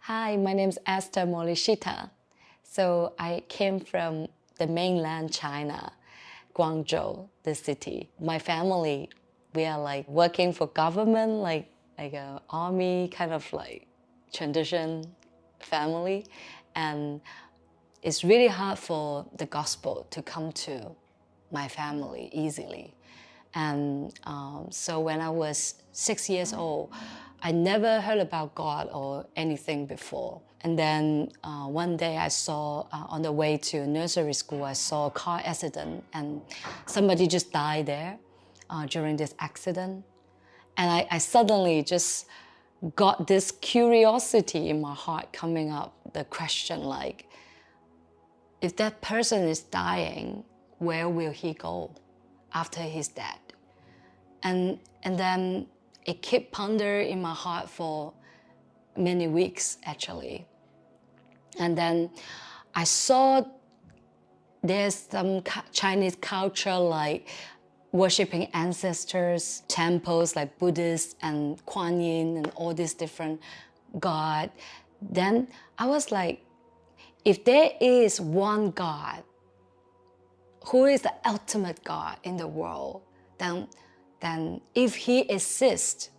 Hi, my name is Esther Morishita. So I came from the mainland China, Guangzhou, the city. My family, we are like working for government, like a army kind of like tradition family, and it's really hard for the gospel to come to my family easily. And so when I was 6 years old, I never heard about God or anything before. And then one day I saw, on the way to nursery school, I saw a car accident and somebody just died there during this accident. And I suddenly just got this curiosity in my heart coming up, the question like, if that person is dying, where will he go after he's dead? And then it kept pondering in my heart for many weeks, actually. And then I saw there's some Chinese culture like worshipping ancestors, temples like Buddhist and Kuan Yin and all these different gods. Then I was like, if there is one God who is the ultimate God in the world, then if he exists,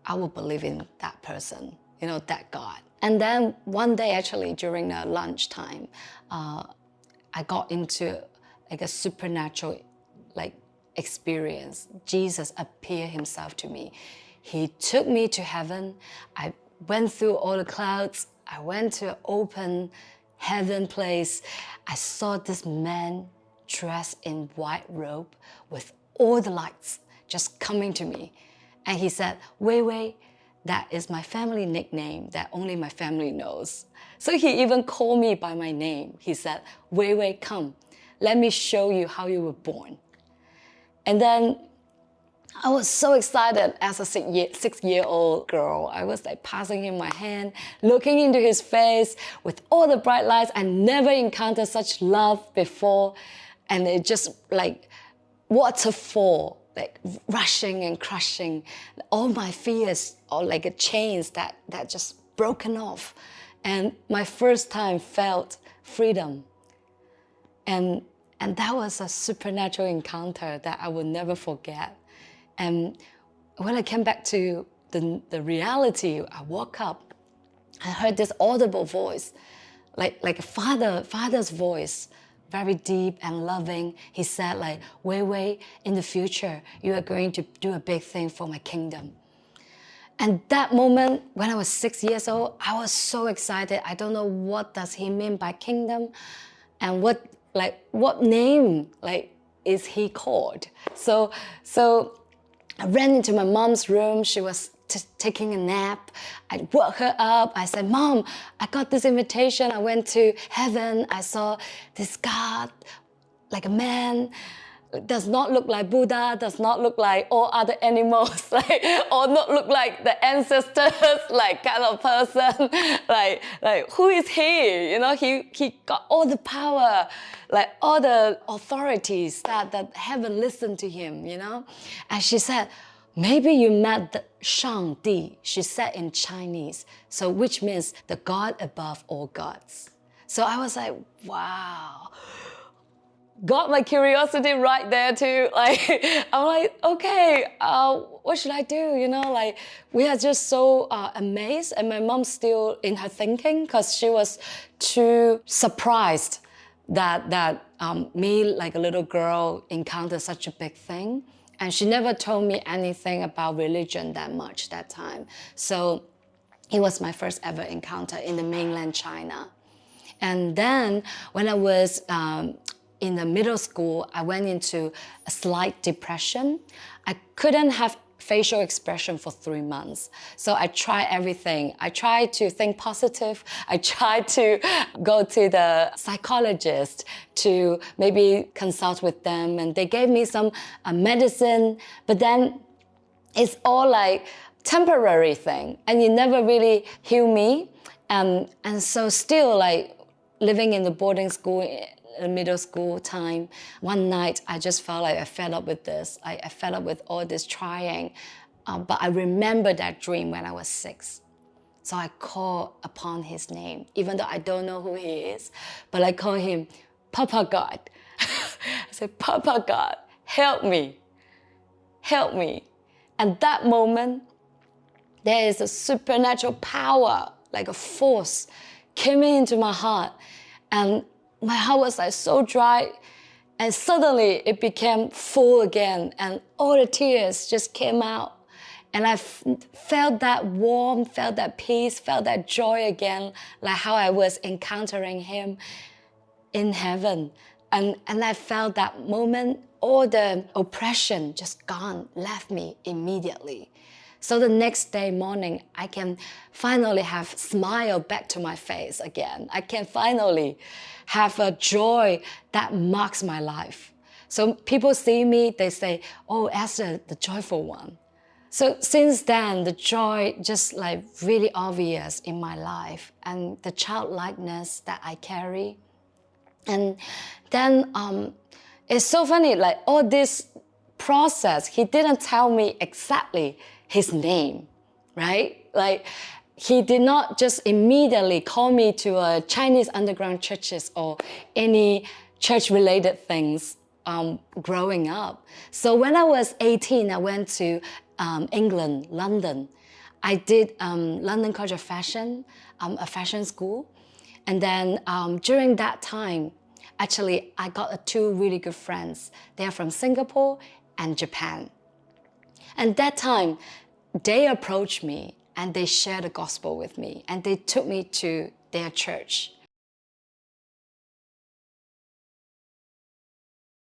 I will believe in that person, that God. And then one day, actually, during the lunchtime, I got into like a supernatural experience. Jesus appeared himself to me. He took me to heaven. I went through all the clouds. I went to an open heaven place. I saw this man dressed in white robe with all the lights just coming to me. And he said, Wei Wei, that is my family nickname that only my family knows. So he even called me by my name. He said, Wei Wei, come, let me show you how you were born. And then I was so excited as a 6-year-old girl. I was like passing him my hand, looking into his face with all the bright lights. I never encountered such love before. And it just like waterfall, like rushing and crushing. All my fears are like a chains that just broken off. And my first time felt freedom. And that was a supernatural encounter that I will never forget. And when I came back to the reality, I woke up, I heard this audible voice, like a father's voice, very deep and loving. He said like, Wei Wei, in the future, you are going to do a big thing for my kingdom. And that moment, when I was 6 years old, I was so excited. I don't know what does he mean by kingdom and what name is he called. So I ran into my mom's room. She was taking a nap. I woke her up. I said, Mom, I got this invitation. I went to heaven. I saw this God, like a man, does not look like Buddha, does not look like all other animals, or not look like the ancestors, like kind of person. like who is he? He got all the power, like all the authorities that heaven listened to him, And she said, maybe you met the Shangdi, she said in Chinese, so which means the God above all gods. So I was like, wow. Got my curiosity right there too. I'm like, okay, what should I do? We are just so amazed, and my mom's still in her thinking because she was too surprised that me, like a little girl, encountered such a big thing. And she never told me anything about religion that much that time. So it was my first ever encounter in the mainland China. And then when I was in the middle school, I went into a slight depression. I couldn't have facial expression for 3 months. So I tried everything. I tried to think positive. I tried to go to the psychologist to maybe consult with them. And they gave me some medicine, but then it's all like temporary thing. And it never really healed me. And so still like living in the boarding school, middle school time, one night I just felt like I fed up with this. I fed up with all this trying. But I remember that dream when I was 6. So I call upon his name, even though I don't know who he is, but I call him Papa God. I said, Papa God, help me, help me. And that moment, there is a supernatural power, like a force, came into my heart. And my heart was like so dry. And suddenly it became full again. And all the tears just came out. And I felt that warmth, felt that peace, felt that joy again, like how I was encountering him in heaven. And I felt that moment, all the oppression just gone, left me immediately. So the next day morning, I can finally have smile back to my face again. I can finally have a joy that marks my life. So people see me, they say, oh, Esther, the joyful one. So since then, the joy just like really obvious in my life, and the childlikeness that I carry. And then it's so funny, like all this process, he didn't tell me exactly his name, right? Like he did not just immediately call me to a Chinese underground churches or any church-related things growing up. So when I was 18, I went to England, London. I did London College of Fashion, a fashion school. And then during that time, actually, I got two really good friends. They are from Singapore and Japan. And that time, they approached me and they shared the gospel with me and they took me to their church.